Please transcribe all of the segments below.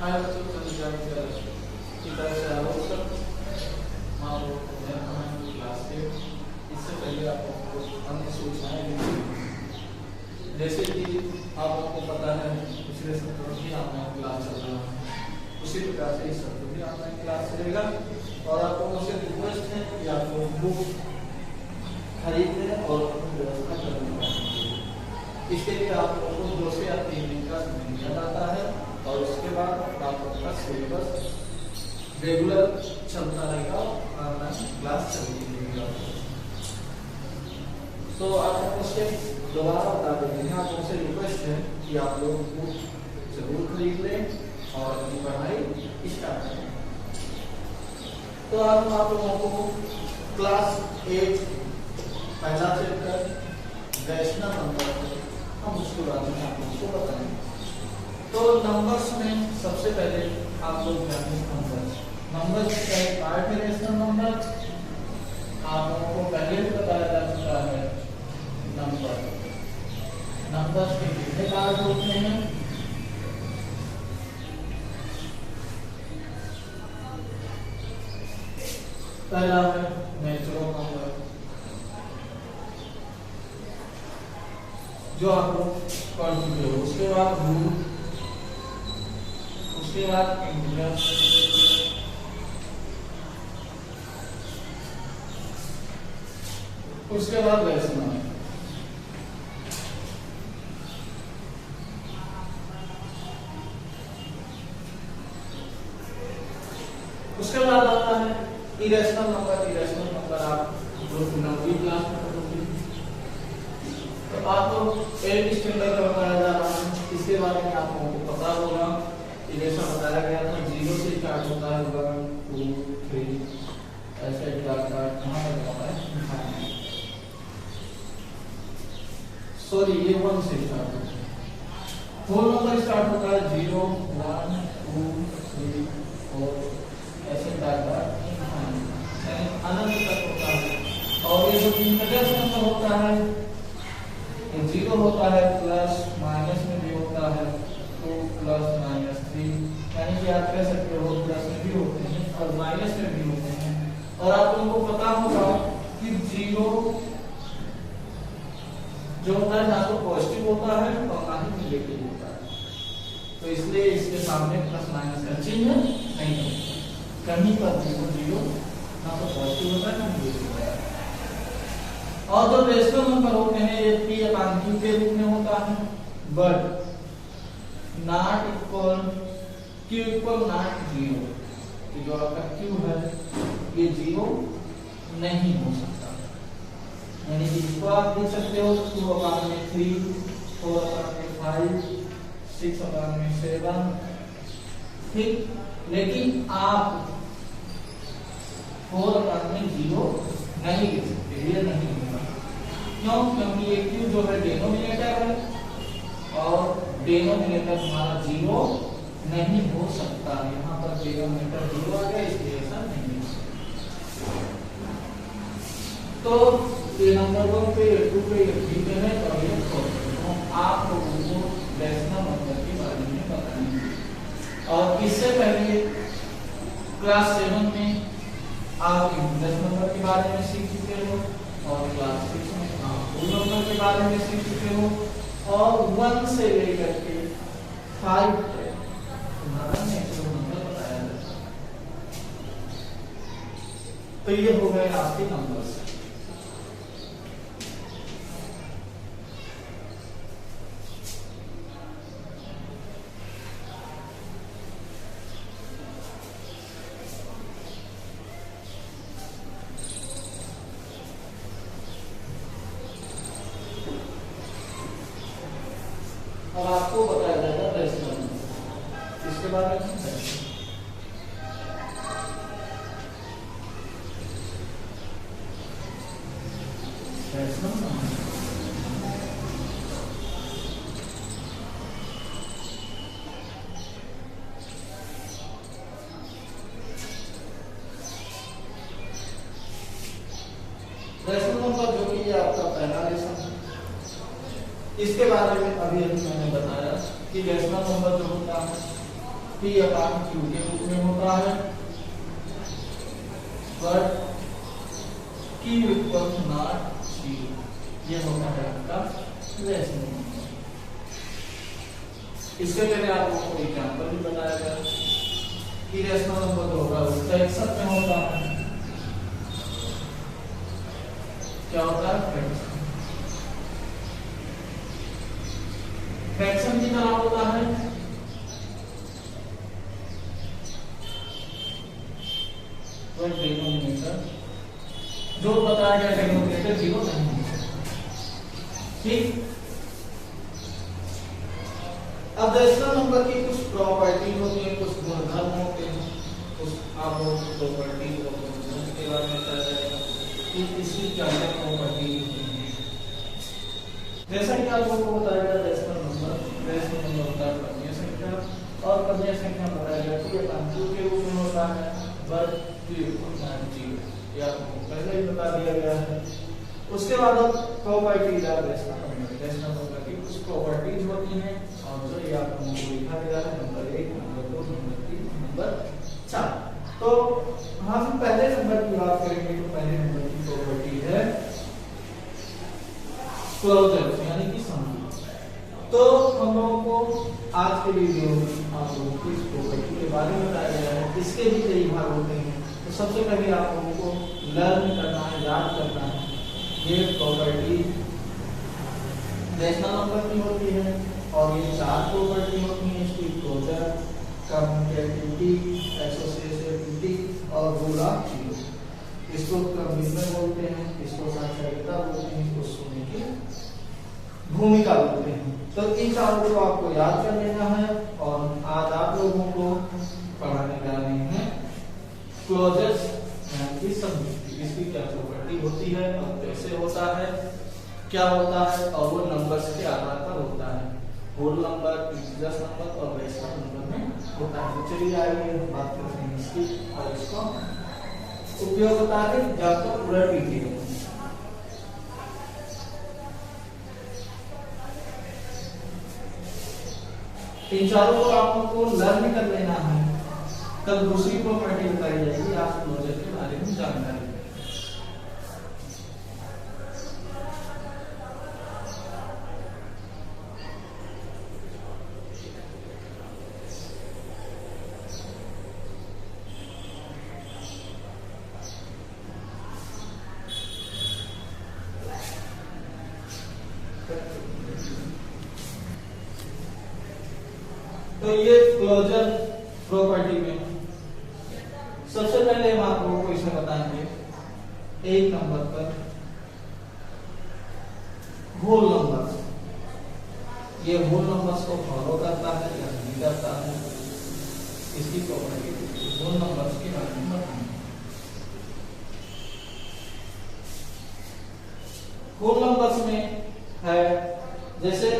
हाय बच्चों, की तरह से आओ सब। हाँ वो हमें क्लास के इससे पहले आपको अन्य सूचनाएं दी। जैसे कि आपको पता है पिछले सत्र में ऑनलाइन क्लास चल रहा है, उसी प्रकार से इस सत्र भी ऑनलाइन क्लास चलेगा। और आपको मुझसे रिक्वेस्ट है कि आप लोग बुक खरीदें और अपनी व्यवस्था करने की। इसके लिए आप लोगों को 2 से 3 दिन का समय दिया जाता है और उसके बाद आपका सिलेबस रेगुलर चलता रहेगा, ऑनलाइन क्लास चलती रहेगी। तो आप मुझसे दोबारा बता देते हैं, आप मुझसे रिक्वेस्ट है कि आप लोग बुक जरूर खरीद लें और अपनी पढ़ाई स्टार्ट करें। तो आज हम आप लोगों को क्लास 8 पहला चैप्टर रैशनल नंबर हम उसके बारे में आप लोगों को बताएंगे। तो नंबर्स में सबसे पहले आप लोग जानेंगे नंबर्स का एक पार्ट है रैशनल नंबर। आप लोगों को पहले भी बताया जा चुका है नंबर्स के कितने पार्ट होते हैं। पहला है नेचुरल नंबर जो आप लोग पढ़ चुके हो, उसके बाद रूट, उसके बाद इंटीजर, उसके बाद रेशनल, उसके बाद आता है इरेशनल नंबर। इरेशनल नंबर आप लोग 9वीं क्लास में पढ़ोगे। तो आपको 8 स्टैंडर्ड का बताया जा रहा है, इसके बारे में आप लोगों को पता होगा। इरेशनल बताया गया था 0 से स्टार्ट होता है, 1 2 3 ऐसे कहाँ तक होता है। सॉरी, ये 1 से स्टार्ट होता है। होल नंबर स्टार्ट होता है 0 1 2 3 4 ऐसे अनंत तक होता है। और ये जो इंटीजर नंबर होता है, ये 0 होता है, प्लस माइनस में भी होता है, 2 प्लस माइनस 3, यानी कि आप कह सकते हो प्लस में भी होते हैं और माइनस में भी होते हैं। और आप लोगों को पता होगा कि 0 जो होता है ना तो पॉजिटिव होता है और ना ही नेगेटिव होता है। तो इसलिए इसके सामने प्लस माइनस का चिन्ह नहीं होता, कहीं पर 0 ना तो पॉजिटिव होता है ना नेगेटिव होता है। और जो रेशनल नंबर होते हैं ये P/Q के रूप में होता है, but not equal Q equal not 0। कि जो आपका Q है ये 0 नहीं हो सकता, यानी कि इसको आप देख सकते हो 2/3 4/5 6/7, ठीक। लेकिन आप 4/0 नहीं लिख सकते, ये नहीं होगा। क्यों? क्योंकि ये Q जो है डिनोमिनेटर है और डिनोमिनेटर हमारा 0 नहीं हो सकता। यहाँ पर डिनोमिनेटर 0 आ गया, इसलिए ऐसा नहीं हो सकता। तो ये नंबर 1 पे 2 पे 3 पे है और ये 4 पे। तो आप लोगों को रैशनल नंबर के बारे में बताएंगे। और इससे पहले क्लास 7 में आप इंटीजर नंबर के बारे में सीख चुके हो और क्लास 6 में आप होल नंबर के बारे में सीख चुके हो और 1 से लेकर के 5 तक तुम्हारा नेचुरल नंबर बताया जाता है। तो ये हो गए आपके नंबर्स। अब आपको बताया जाएगा रैशनल नंबर, इसके बारे में रैशनल नंबर। रैशनल नंबर जो कि आपका पहला लेसन है, इसके बारे में अभी मैंने बताया कि रैशनल नंबर जो होता है P अपॉन Q के रूप में होता है, बट Q इक्वल नॉट 0, ये होता है आपका रेशनल नंबर। इसके पहले आप लोगों को एग्जांपल भी बताया गया कि रेशनल नंबर जो होगा वो फ्रैक्शन में होता है। क्या होता है? फ्रैक्शन। फ्रैक्शन की तरह होता है, तो डिनोमिनेटर जो बताया गया डिनोमिनेटर 0 नहीं है, ठीक। अब रेशनल नंबर की कुछ प्रॉपर्टी होती है, कुछ गुणधर्म होते हैं, कुछ आप लोगों को प्रॉपर्टी और गुणधर्म के बारे में बताया जाएगा कि इसकी क्या क्या प्रॉपर्टी होती है। जैसा कि आप लोगों को बताया गया रेशनल नंबर होता है करणीय संख्या, और करणीय संख्या बताया गया कि अंशों के रूप में होता है, बट Q इक्वल 0, ये आपको पहले ही बता दिया गया है। उसके बाद अब प्रॉपर्टीज ऑफ रेशनल नंबर की कुछ प्रॉपर्टीज होती हैं, और जो ये आप लोगों को लिखा गया है नंबर 1, नंबर 2, नंबर 3, नंबर 4। तो हम पहले नंबर की बात करेंगे, तो पहले नंबर की प्रॉपर्टी है क्लोजर, यानी कि समरूप। तो हम लोगों को आज के वीडियो में आप लोगों को इस प्रॉपर्टी के बारे में बताया गया है। इसके भी कई भाग होते हैं, तो सबसे पहले आप लोगों को लर्न करना है, याद करना है, ये प्रॉपर्टी रेशनल नंबर की होती है, और ये 4 प्रॉपर्टी होती हैं इसकी: क्लोजर, कम्यूटेटिविटी, एसोसिएटिविटी और रूल ऑफ जीरो। इसको क्रमविन्यास बोलते हैं, इसको साक्षरता बोलते हैं, इसको सुनने की भूमिका बोलते हैं। तो इन चारों को आपको याद कर लेना है, और आज आप लोगों को पढ़ाने जा रहे हैं क्लोजर्स, यानी कि समरूप। इसकी क्या प्रॉपर्टी होती है और कैसे होता है, क्या होता है, और वो नंबर्स के आधार पर होता है, होल नंबर, इंटीजर्स नंबर और रेशनल नंबर में होता है। तो चलिए आइए बात करते हैं इसकी, और इसको उपयोगिता के जब तक पूरा डिटेल। इन चारों को आप लोगों को लर्न कर लेना है, तब दूसरी प्रॉपर्टी बताई जाएगी, आप क्लोजर के बारे में जानकारी। तो ये क्लोजर प्रॉपर्टी में सबसे पहले हम आप लोगों को इसमें बताएंगे, एक नंबर पर होल नंबर, ये होल नंबर्स को फॉलो करता है या नहीं करता है, इसकी प्रॉपर्टी होल नंबर्स के बारे में बताएंगे। होल नंबर्स में है, जैसे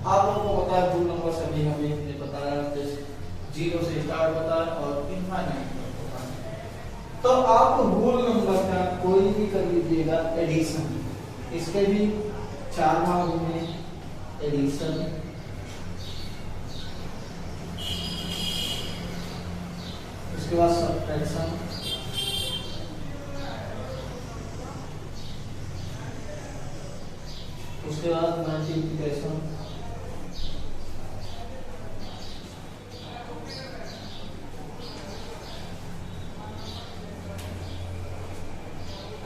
आप लोगों को पता है होल नंबर सभी हमें बताया, जैसे 0 से स्टार्ट होता है और इनफाइनाइट होता है। तो आप होल नंबर का कोई भी कर लीजिएगा एडिशन, इसके भी 4 भाग होंगे: एडिशन, उसके बाद सब्ट्रैक्शन, उसके बाद मल्टीप्लिकेशन,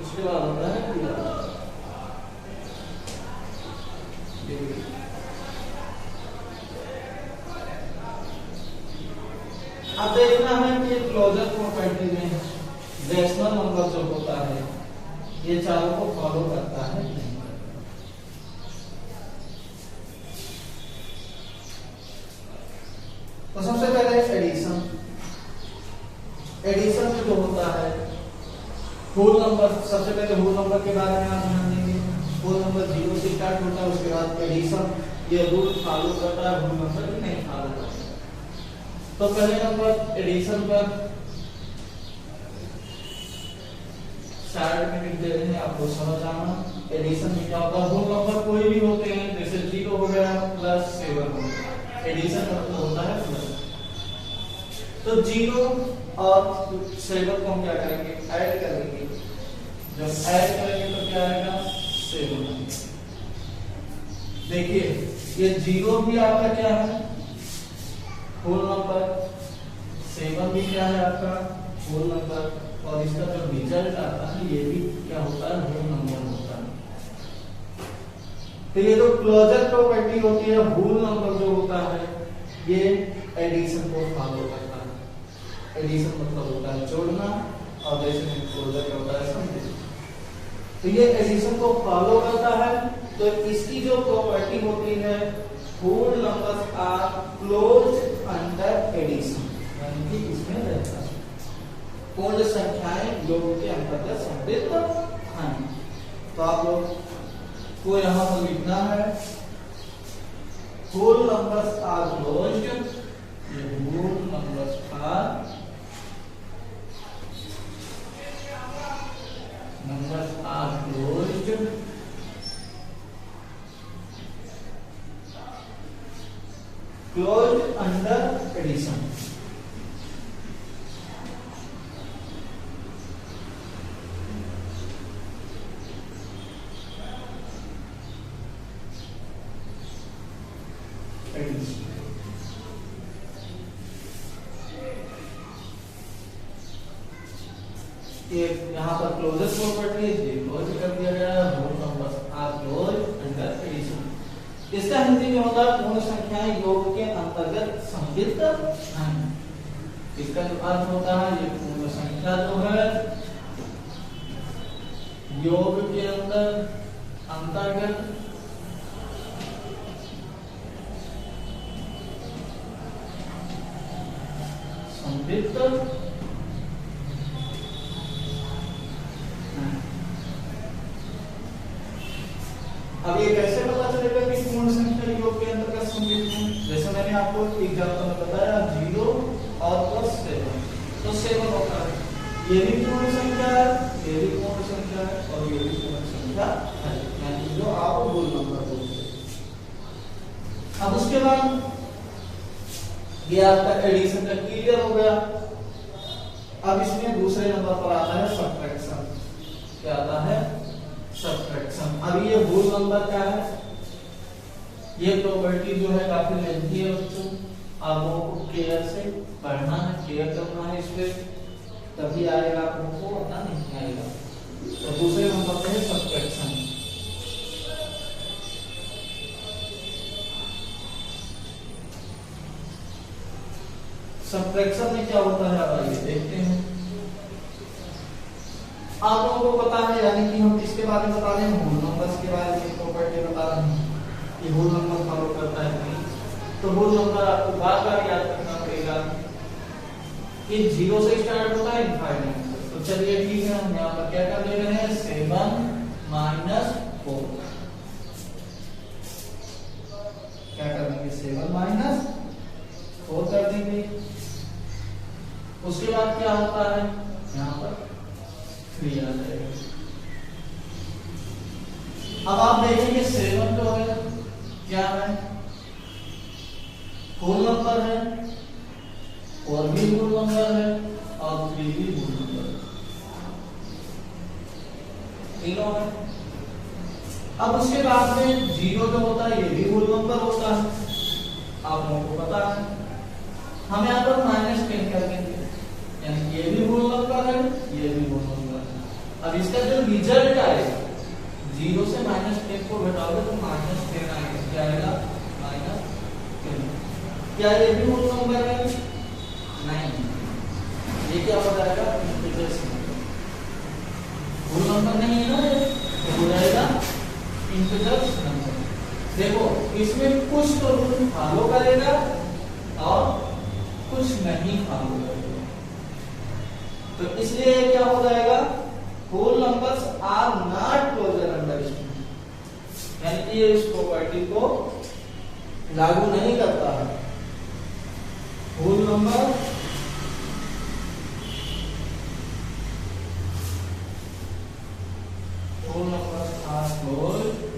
उसके बाद होता है डिवीजन। अब देखना है कि क्लोजर प्रॉपर्टी में रेशनल नंबर जो होता है ये चारों को फॉलो करता है नहीं। तो सबसे पहले एडिशन, एडिशन में जो होता है होल नंबर, सबसे पहले होल नंबर के बारे में आप ध्यान देंगे। होल नंबर 0 से स्टार्ट होता है, उसके बाद एडिशन ये रूल फॉलो करता है, होल नंबर नहीं फॉलो करता। तो पहले नंबर एडिशन पर साइड में लिख दे रहे हैं, आपको समझ आना। एडिशन में क्या होता है, होल नंबर कोई भी होते हैं, जैसे 0 हो गया +7 हो गया, एडिशन मतलब होता है प्लस। तो 0 और 7 को हम क्या करेंगे, ऐड करेंगे। जब ऐड करेंगे तो क्या आएगा, 7। देखिए ये 0 भी आपका क्या है, होल नंबर, 7 भी क्या है आपका होल नंबर, और इसका जो रिजल्ट आता है ये भी क्या होता है, होल नंबर होता है। तो ये जो क्लोजर प्रॉपर्टी होती है, होल नंबर जो होता है ये एडिशन को फॉलो करता है। एडिशन मतलब होता है जोड़ना, और जैसे क्लोजर क्या होता है, समझे। तो ये एडिशन को फॉलो करता है। तो इसकी जो प्रॉपर्टी होती है, whole numbers are closed under addition, यानी कि इसमें रहता है पूर्ण संख्याएं योग के अंतर्गत समृद्ध हैं। तो आप लोग को यहां पर लिखना है होल नंबर्स आर क्लोज्ड, ये whole numbers are closed under addition. यहाँ पर क्लोजेस्ट प्रॉपर्टी है, क्लोज कर दिया गया है, whole numbers are close under addition. इसका हिंदी में होता है पूर्ण संख्याएं योग के अंतर्गत समृद्ध हैं। इसका जो अर्थ होता है, ये पूर्ण संख्या जो है योग के अंतर्गत समृद्ध। अब ये कैसे पता चलेगा कि पूर्ण संख्या योग के अंतर्गत समृद्ध है? जैसे मैंने आपको एग्जांपल में बताया 0 और प्लस 7, तो 7 होता है, ये भी पूर्ण संख्या है, ये भी पूर्ण संख्या है, और ये भी पूर्ण संख्या है, यानी जो आप होल नंबर बोलते हैं। अब उसके बाद ये आपका एडिशन का क्लियर हो गया। अब इसमें दूसरे नंबर पर आता है सब्ट्रैक्शन। क्या आता है, सब्ट्रैक्शन। अब ये होल नंबर क्या है, ये प्रॉपर्टी जो है काफी लेंथी है बच्चों, आप लोगों को केयर से पढ़ना है, केयर करना है, इस पे तभी आएगा, आप लोगों को पता नहीं आएगा। तो दूसरे नंबर पे है सब्ट्रैक्शन। सब्ट्रैक्शन में क्या होता है, अब आइए देखते हैं। आप लोगों को पता है, यानी कि हम किसके बारे में बता रहे हैं, होल नंबर्स के बारे में प्रॉपर्टी बता रहे हैं कि होल नंबर फॉलो करता है नहीं। तो होल नंबर आपको बार-बार याद रखना पड़ेगा कि 0 से स्टार्ट होता है इनफाइनाइट। तो चलिए ठीक है, हम यहाँ पर क्या कर दे रहे हैं, 7 - 4। क्या कर देंगे, 7 - 4 कर देंगे। उसके बाद क्या होता है, यहाँ पर 3 आ जाएगा। अब आप देखेंगे 7 जो है क्या है, होल नंबर है, और भी होल नंबर है, और 3 भी होल नंबर है, तीनों है। अब उसके बाद में 0 जो होता है ये भी होल नंबर होता है, आप लोगों को पता है। हम यहाँ पर -10 कर देंगे, यानी ये भी होल नंबर है, ये भी होल नंबर है। अब इसका जो रिजल्ट आएगा, 0 से -10 को घटाओगे तो -10 आएगा। क्या आएगा, -10। क्या ये भी होल नंबर है, नहीं, ये क्या हो जाएगा, इंटीजर्स होल नंबर नहीं है ना, तो हो जाएगा इंटीजर्स नंबर। देखो इसमें कुछ तो रूल फॉलो करेगा और कुछ नहीं फॉलो करेगा, तो इसलिए क्या हो जाएगा, whole numbers are not closer under addition, यानी कि ये इस प्रॉपर्टी को लागू नहीं करता है। Whole number are closed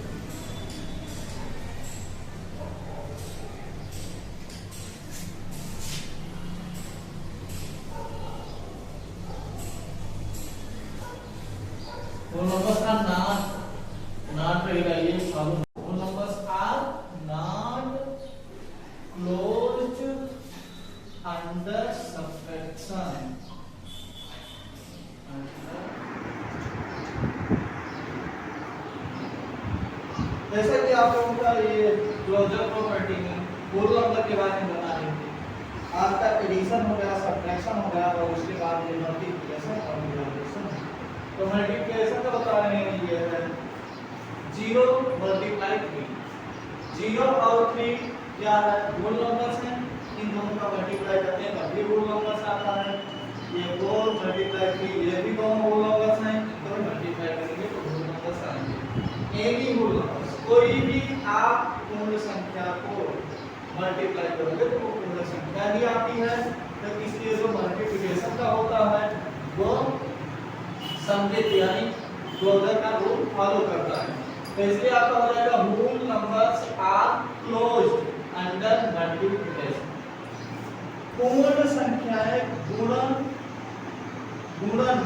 under subtraction. जैसे कि आप लोगों का ये क्लोजर प्रॉपर्टी में पूर्व नंबर के बारे में बता रहे थे, आपका एडिशन हो गया, सब्ट्रैक्शन हो गया और उसके बाद ये मल्टीप्लिकेशन और डिविजन। तो मल्टीप्लिकेशन का बता रहे हैं ये है 0 मल्टीप्लाई 3। 0 और 3 क्या है, होल नंबर्स हैं, इन दोनों का मल्टीप्लाई करते हैं तब भी होल नंबर्स आता है। ये 4 मल्टीप्लाई 3 ये भी दोनों होल नंबर्स हैं, इनको मल्टीप्लाई करेंगे तो होल नंबर्स आएंगे। एनी होल नंबर्स, कोई भी आप पूर्ण संख्या को मल्टीप्लाई करोगे तो वो पूर्ण संख्या ही आती है। तो इसलिए जो मल्टीप्लिकेशन का होता है वो सममित यानी क्लोजर का रूल फॉलो करता है। तो इसलिए आपका हो जाएगा whole numbers are closed under multiplication. पूर्ण संख्याएं गुणन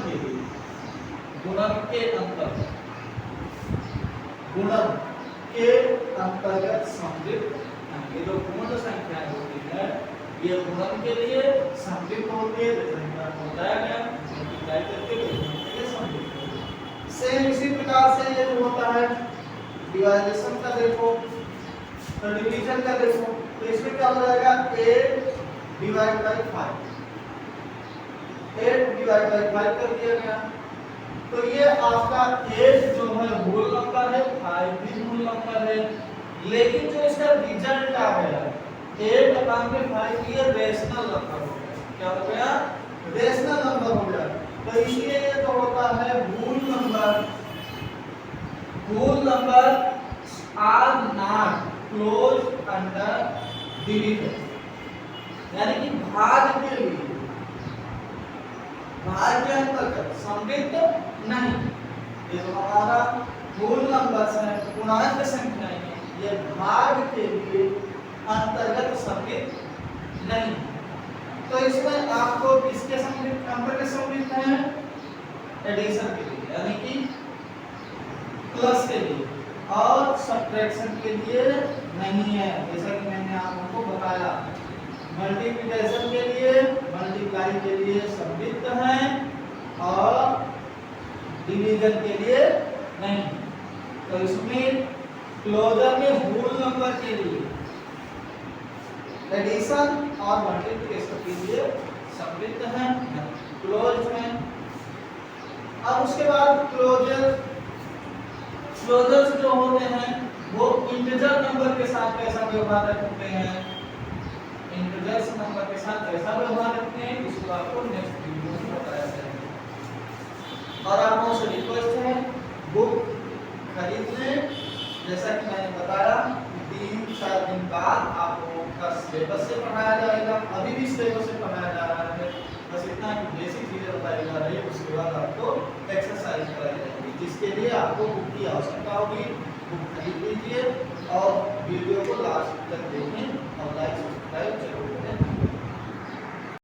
के लिए, गुणन के अंतर्गत, गुणन के अंतर्गत सम्मिलित। ये जो पूर्ण संख्याएं होती है ये गुणन के लिए सम्मिलित होती है, जैसे मैंने बताया गया मल्टीप्लाई करके सम्मिलित। सेम इसी प्रकार से ये जो होता है डिवाइडेशन का देखो, तो डिवीजन का देखो, तो इसमें क्या हो जाएगा 8 डिवाइड बाय 5, 8 डिवाइड बाय 5 कर दिया गया। तो ये आपका 8 जो है होल नंबर है, 5 भी होल नंबर है, लेकिन जो इसका रिजल्ट आ गया 8 अपॉन में 5 ये रेशनल नंबर हो गया। क्या हो गया, रेशनल नंबर हो गया। तो इसलिए ये तो होता है whole number, whole number are not close under division, यानी कि भाग के लिए, भाग के अंतर्गत सम्मिलित नहीं। ये जो हमारा होल नंबर्स है, पूर्णांक संख्याएं हैं, ये भाग के लिए अंतर्गत सम्मिलित नहीं। तो इसमें आपको किसके सम्मिलित, अंतर्गत सम्मिलित है, एडिशन के लिए यानी कि प्लस के लिए, और सब्ट्रैक्शन के लिए नहीं है। जैसा कि मैंने आप लोगों को बताया, मल्टीप्लिकेशन के लिए, मल्टीप्लाई के लिए सम्मिलित हैं और डिवीजन के लिए नहीं। तो इसमें क्लोजर में होल नंबर के लिए, एडिशन और मल्टीप्लिकेशन के लिए सम्मिलित हैं, क्लोज हैं। अब उसके बाद क्लोजर्स जो होते हैं वो इंटीजर नंबर के साथ कैसा व्यवहार रखते हैं, इंटीजर्स नंबर के साथ कैसा व्यवहार रखते हैं, इसको आपको नेक्स्ट वीडियो में बताया जाएगा। और आप लोगों से रिक्वेस्ट है बुक खरीद लें। जैसा कि मैंने बताया 3-4 दिन बाद आप लोगों का सिलेबस से पढ़ाया जाएगा, अभी भी सिलेबस से पढ़ाया जा रहा है, बस इतना कि बेसिक चीजें बताई जा रही है, उसके बाद आपको एक्सरसाइज कराई जाएगी, जिसके लिए आपको बुक की आवश्यकता होगी। बुक खरीद लीजिए और वीडियो को लास्ट तक देखें और लाइक सब्सक्राइब जरूर करें।